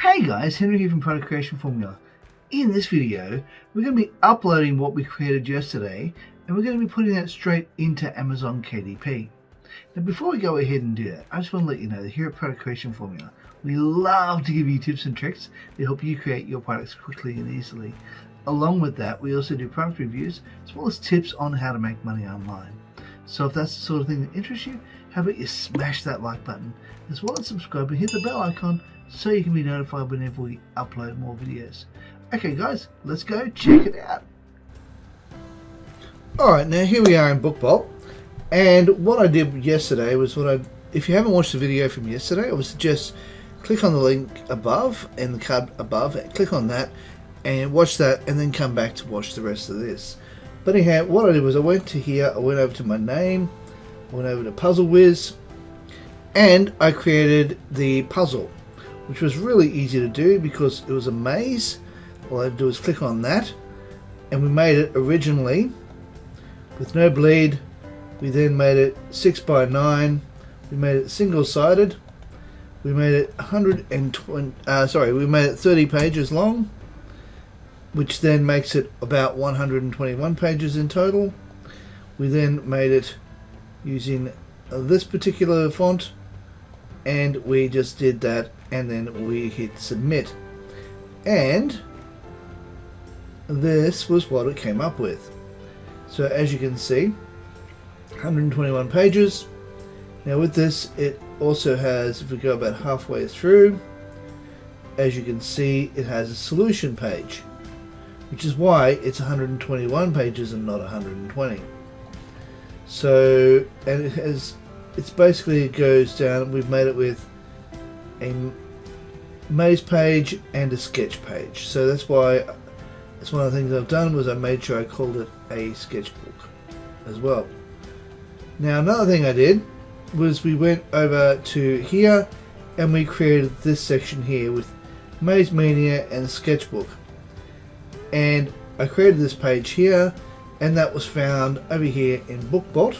Hey guys, Henry here from Product Creation Formula. In this video, we're going to be uploading what we created yesterday, and we're going to be putting that straight into Amazon KDP. Now before we go ahead and do that, I just want to let you know that here at Product Creation Formula, we love to give you tips and tricks to help you create your products quickly and easily. Along with that, we also do product reviews, as well as tips on how to make money online. So if that's the sort of thing that interests you, how about you smash that like button, as well as subscribe and hit the bell icon so you can be notified whenever we upload more videos. Okay guys, let's go check it out. Alright, now here we are in BookBolt, and what I did yesterday was if you haven't watched the video from yesterday, I would suggest click on the link above and the card above, and click on that and watch that, and then come back to watch the rest of this. But anyhow, what I did was I went to here, I went over to my name, I went over to Puzzle Whiz, and I created the puzzle, which was really easy to do because it was a maze. All I had to do is click on that, and we made it originally with no bleed. We then made it 6 by 9. We made it single-sided. We made it 120. We made it 30 pages long, which then makes it about 121 pages in total. We then made it using this particular font, and we just did that, and then we hit submit, and this was what it came up with. So as you can see, 121 pages. Now with this, it also has, if we go about halfway through, as you can see, it has a solution page, which is why it's 121 pages and not 120. So, and it goes down, we've made it with a maze page and a sketch page. So that's why, that's one of the things I've done, was I made sure I called it a sketchbook as well. Now another thing I did was we went over to here and we created this section here with Maze Mania and Sketchbook. And I created this page here, and that was found over here in BookBolt.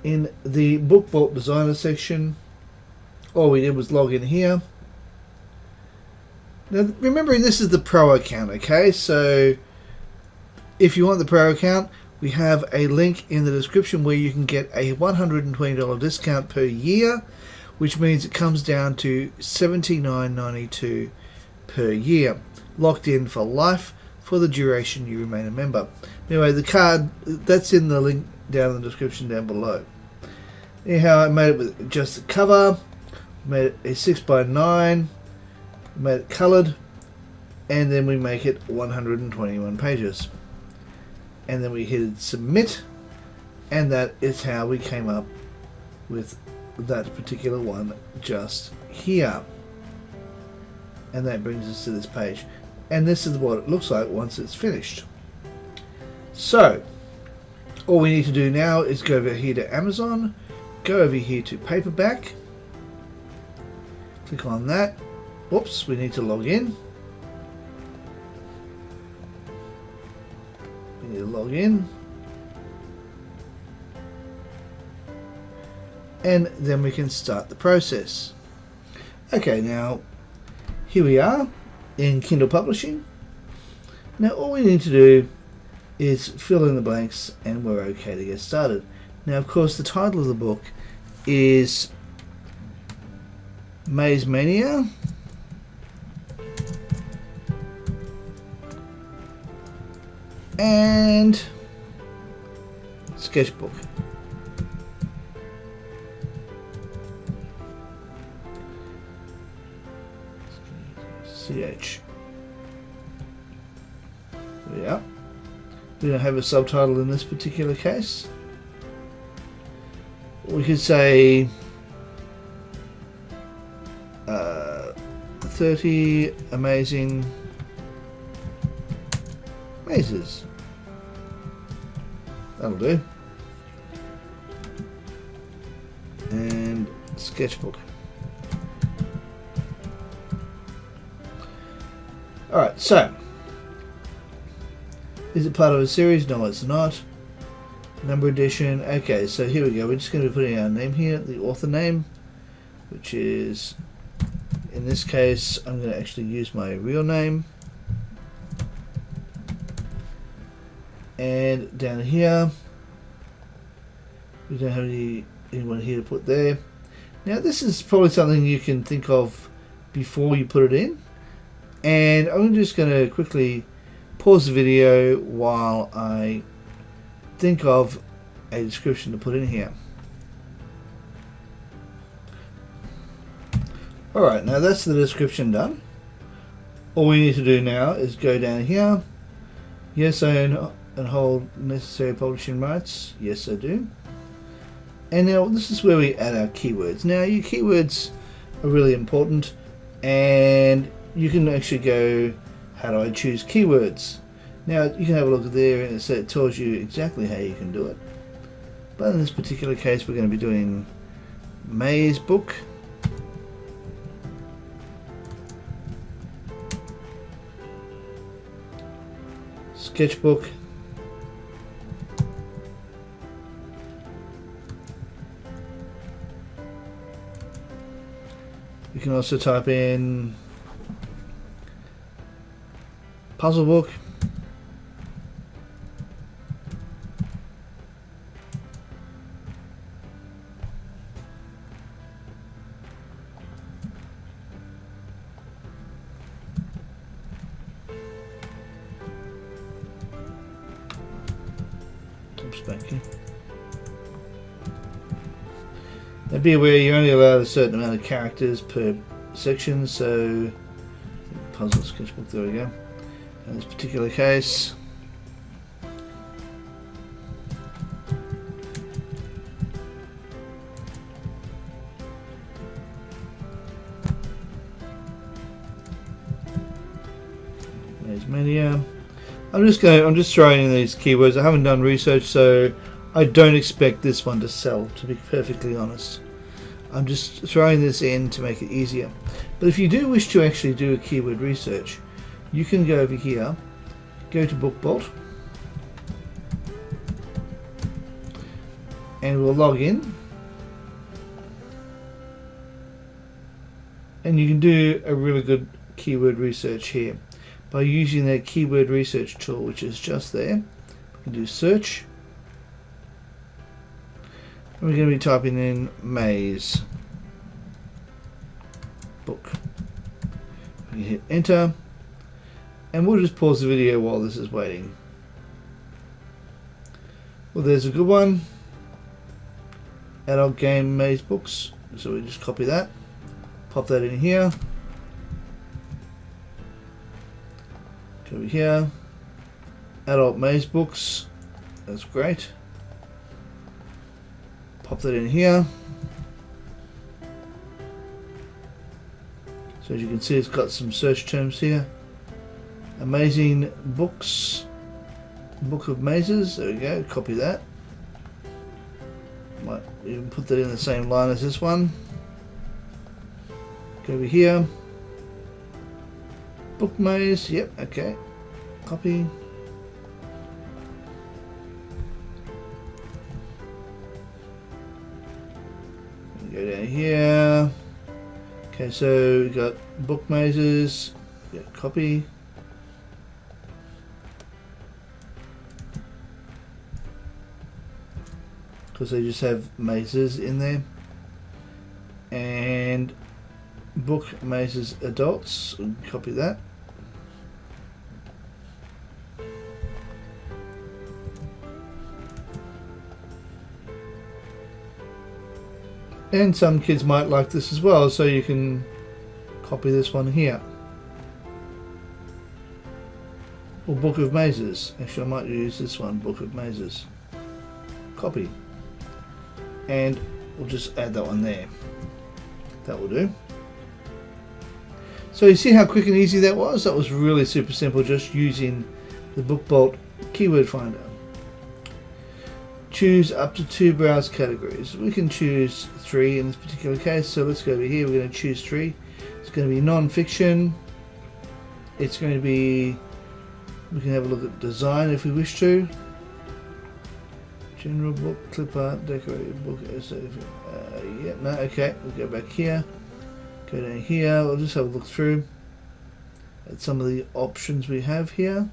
In the BookBolt Designer section, all we did was log in here. Now remembering this is the Pro account, okay? So if you want the Pro account, we have a link in the description where you can get a $120 discount per year, which means it comes down to $79.92 per year, locked in for life for the duration you remain a member. Anyway, the card, that's in the link down in the description down below. Anyhow, I made it with just the cover, made it a 6 by 9, made it coloured, and then we make it 121 pages. And then we hit submit, and that is how we came up with that particular one just here. And that brings us to this page. And this is what it looks like once it's finished. So, all we need to do now is go over here to Amazon, go over here to paperback, click on that. Whoops, we need to log in. We need to log in. And then we can start the process. Okay, now here we are in Kindle Publishing. Now all we need to do is fill in the blanks and we're okay to get started. Now of course the title of the book is Maze Mania and Sketchbook. CH. Yeah. We don't have a subtitle in this particular case. We could say 30 amazing mazes. That'll do. And Sketchbook. Alright, so is it part of a series? No, it's not. Number edition. Okay, so here we go. We're just going to be putting our name here, the author name, which is in this case I'm going to actually use my real name. And down here, we don't have anyone here to put there. Now this is probably something you can think of before you put it in. And I'm just going to quickly pause the video while I think of a description to put in here. Alright, now that's the description done. All we need to do now is go down here. Yes, I own and hold necessary publishing rights. Yes, I do. And now this is where we add our keywords. Now your keywords are really important, and you can actually go, how do I choose keywords? Now you can have a look there, and it tells you exactly how you can do it. But in this particular case, we're going to be doing maze book. Sketchbook. You can also type in puzzle book. Oops, thank you. Now be aware you're only allowed a certain amount of characters per section, so puzzle sketchbook, there we go. In this particular case, there's media. I'm just throwing in these keywords. I haven't done research, so I don't expect this one to sell, to be perfectly honest. I'm just throwing this in to make it easier. But if you do wish to actually do a keyword research, you can go over here, go to BookBolt, and we'll log in. And you can do a really good keyword research here by using that keyword research tool, which is just there. We can do search. And we're going to be typing in maze book. We can hit enter, and we'll just pause the video while this is waiting. Well, there's a good one. Adult game maze books. So we just copy that, pop that in here. Go over here. Adult maze books. That's great. Pop that in here. So as you can see, it's got some search terms here. Amazing books. Book of mazes. There we go. Copy that. Might even put that in the same line as this one. Go over here. Book maze. Yep. Okay. Copy. Go down here. Okay, so we've got book mazes. Yeah, copy. Because they just have mazes in there. And book mazes adults. Copy that. And some kids might like this as well, so you can copy this one here. Or Book of Mazes. Actually, I might use this one, Book of Mazes. Copy. And we'll just add that one there. That will do. So you see how quick and easy that was? That was really super simple, just using the BookBolt keyword finder. Choose up to 2 browse categories. We can choose 3 in this particular case, so let's go over here. We're going to choose 3. It's going to be non-fiction. It's going to be, we can have a look at design if we wish to. General book, clip art, decorated book. Yeah, no, okay, we'll go back here. Go down here, we'll just have a look through at some of the options we have here.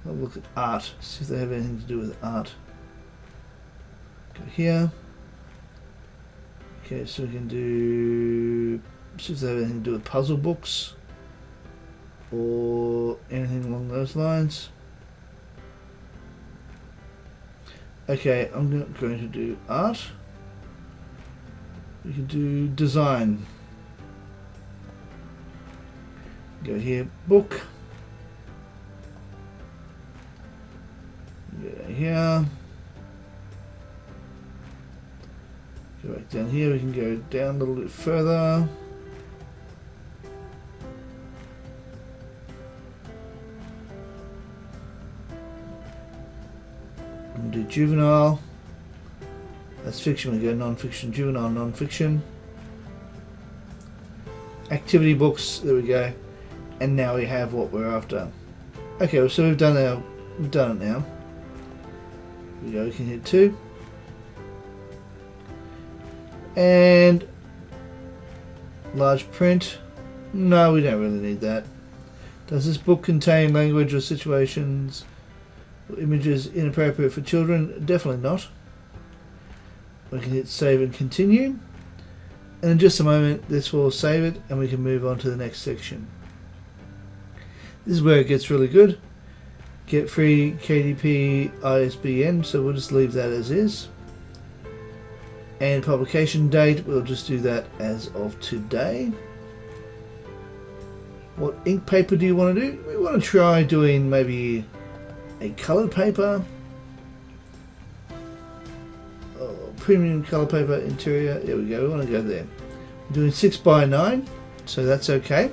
I'll look at art, see if they have anything to do with art. Go here. Okay, so we can do, see if they have anything to do with puzzle books or anything along those lines. Okay, I'm not going to do art. We can do design. Go here, book. Go here. Go back down here. We can go down a little bit further. And do juvenile. That's fiction. We go non-fiction, juvenile, non-fiction. Activity books. There we go. And now we have what we're after. Okay, so we've done it now. Here we go. We can hit 2. And large print. No, we don't really need that. Does this book contain language or situations or images inappropriate for children? Definitely not. We can hit save and continue. And in just a moment this will save it and we can move on to the next section. This is where it gets really good. Get free KDP ISBN, so we'll just leave that as is. And publication date, we'll just do that as of today. What ink paper do you want to do? We want to try doing maybe a coloured paper. Oh, premium colour paper interior. There we go, we want to go there. We're doing 6x9, so that's okay.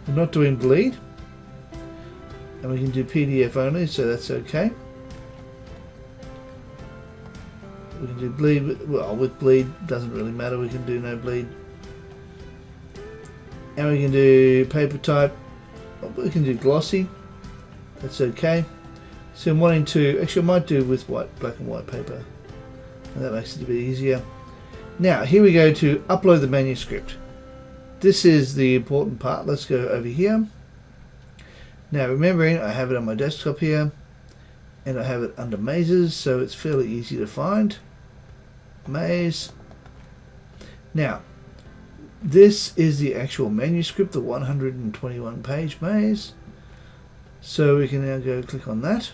We're not doing bleed. And we can do PDF only, so that's okay. We can do bleed, well, with bleed, doesn't really matter, we can do no bleed. And we can do paper type, we can do glossy, that's okay. So I'm wanting to, actually I might do with white, black and white paper, and that makes it a bit easier. Now here we go to upload the manuscript. This is the important part. Let's go over here. Now remembering I have it on my desktop here and I have it under mazes, so it's fairly easy to find. Maze. Now this is the actual manuscript, the 121 page maze. So we can now go click on that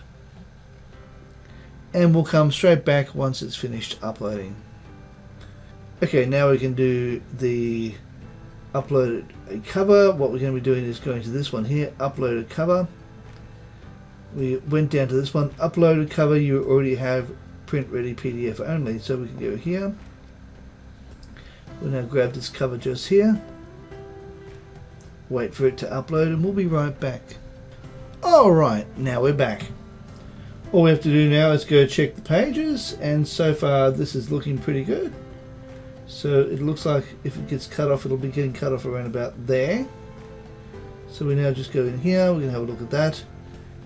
and we'll come straight back once it's finished uploading. Okay, now we can do the upload a cover. What we're going to be doing is going to this one here, upload a cover. We went down to this one, upload a cover. You already have print ready PDF only, so we can go here. We'll now grab this cover just here, wait for it to upload, and we'll be right back. Alright, now we're back. All we have to do now is go check the pages, and so far this is looking pretty good. So it looks like if it gets cut off, it'll be getting cut off around about there. So we now just go in here, we can have a look at that.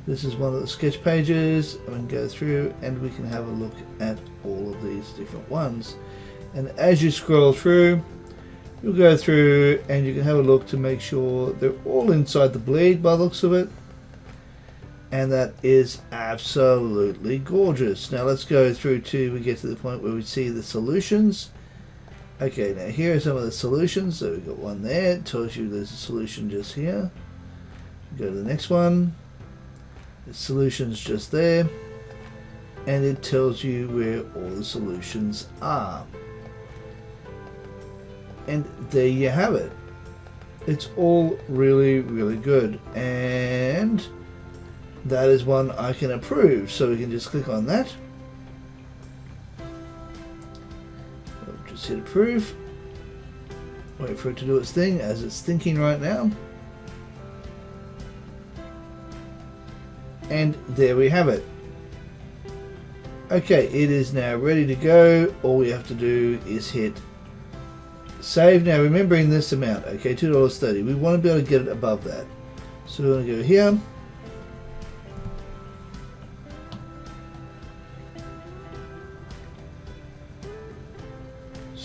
This is one of the sketch pages, and we can go through and we can have a look at all of these different ones. And as you scroll through, you'll go through and you can have a look to make sure they're all inside the bleed by the looks of it. And that is absolutely gorgeous. Now let's go through till we get to the point where we see the solutions. Okay, now here are some of the solutions. So we've got one there, it tells you there's a solution just here. Go to the next one. The solution's just there. And it tells you where all the solutions are. And there you have it. It's all really, really good. And that is one I can approve. So we can just click on that. Just hit approve. Wait for it to do its thing as it's thinking right now. And there we have it. Okay, it is now ready to go. All we have to do is hit save. Now remembering this amount, okay, $2.30. We want to be able to get it above that. So we're going to go here.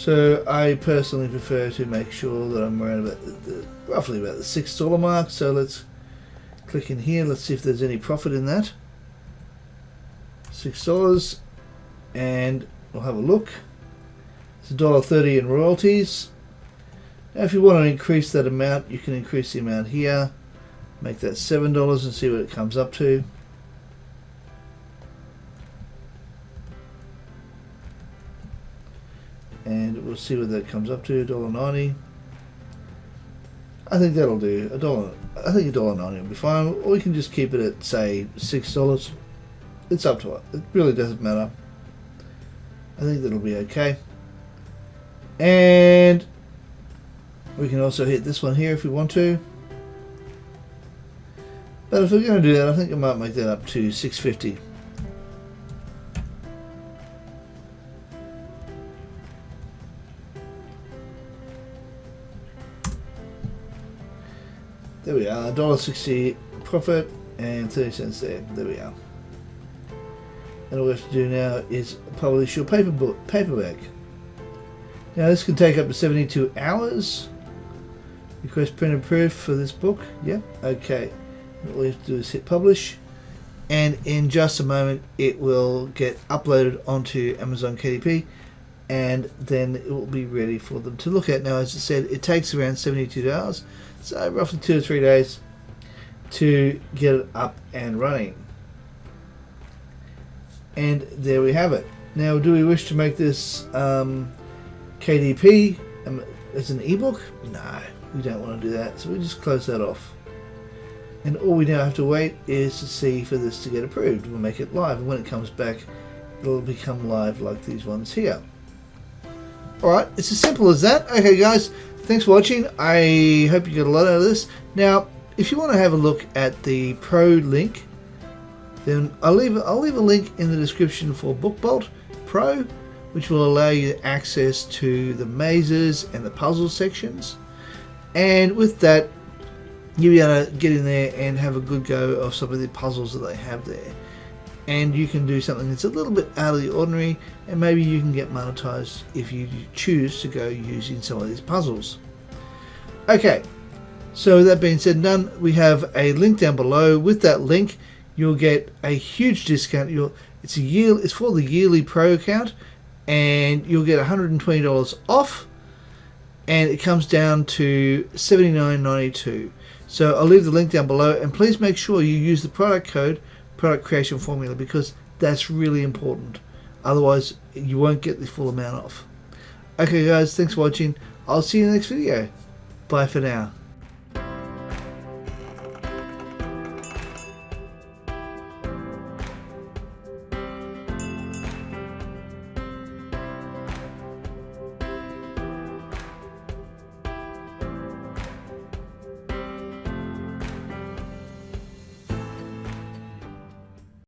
So I personally prefer to make sure that I'm around about roughly about the $6 mark. So let's click in here. Let's see if there's any profit in that. $6, and we'll have a look. It's $1.30 in royalties. Now if you want to increase that amount, you can increase the amount here. Make that $7 and see what it comes up to. And we'll see what that comes up to, $1.90. I think that'll do. I think $1.90 will be fine. Or we can just keep it at, say, $6. It's up to it. It really doesn't matter. I think that'll be okay. And we can also hit this one here if we want to. But if we're going to do that, I think I might make that up to $6.50. There we are, $1.60 profit and 30 cents there. There we are. And all we have to do now is publish your paperback. Now this can take up to 72 hours. Request print and proof for this book. Yep, okay. And all you have to do is hit publish. And in just a moment it will get uploaded onto Amazon KDP. And then it will be ready for them to look at. Now, as I said, it takes around 72 hours, so roughly 2 to 3 days to get it up and running. And there we have it. Now, do we wish to make this KDP as an ebook? No, we don't want to do that, so we just close that off. And all we now have to wait is to see for this to get approved. We'll make it live, and when it comes back, it'll become live like these ones here. Alright, it's as simple as that. Okay guys, thanks for watching. I hope you got a lot out of this. Now, if you want to have a look at the Pro link, then I'll leave a link in the description for BookBolt Pro, which will allow you access to the mazes and the puzzle sections. And with that, you'll be able to get in there and have a good go of some of the puzzles that they have there. And you can do something that's a little bit out of the ordinary, and maybe you can get monetized if you choose to go using some of these puzzles. Okay, so that being said and done, we have a link down below. With that link, you'll get a huge discount. It's for the yearly Pro account, and you'll get $120 off, and it comes down to $79.92. So I'll leave the link down below, and please make sure you use the product code ProductCreationFormula, because that's really important. Otherwise, you won't get the full amount off. Okay guys, thanks for watching. I'll see you in the next video. Bye for now.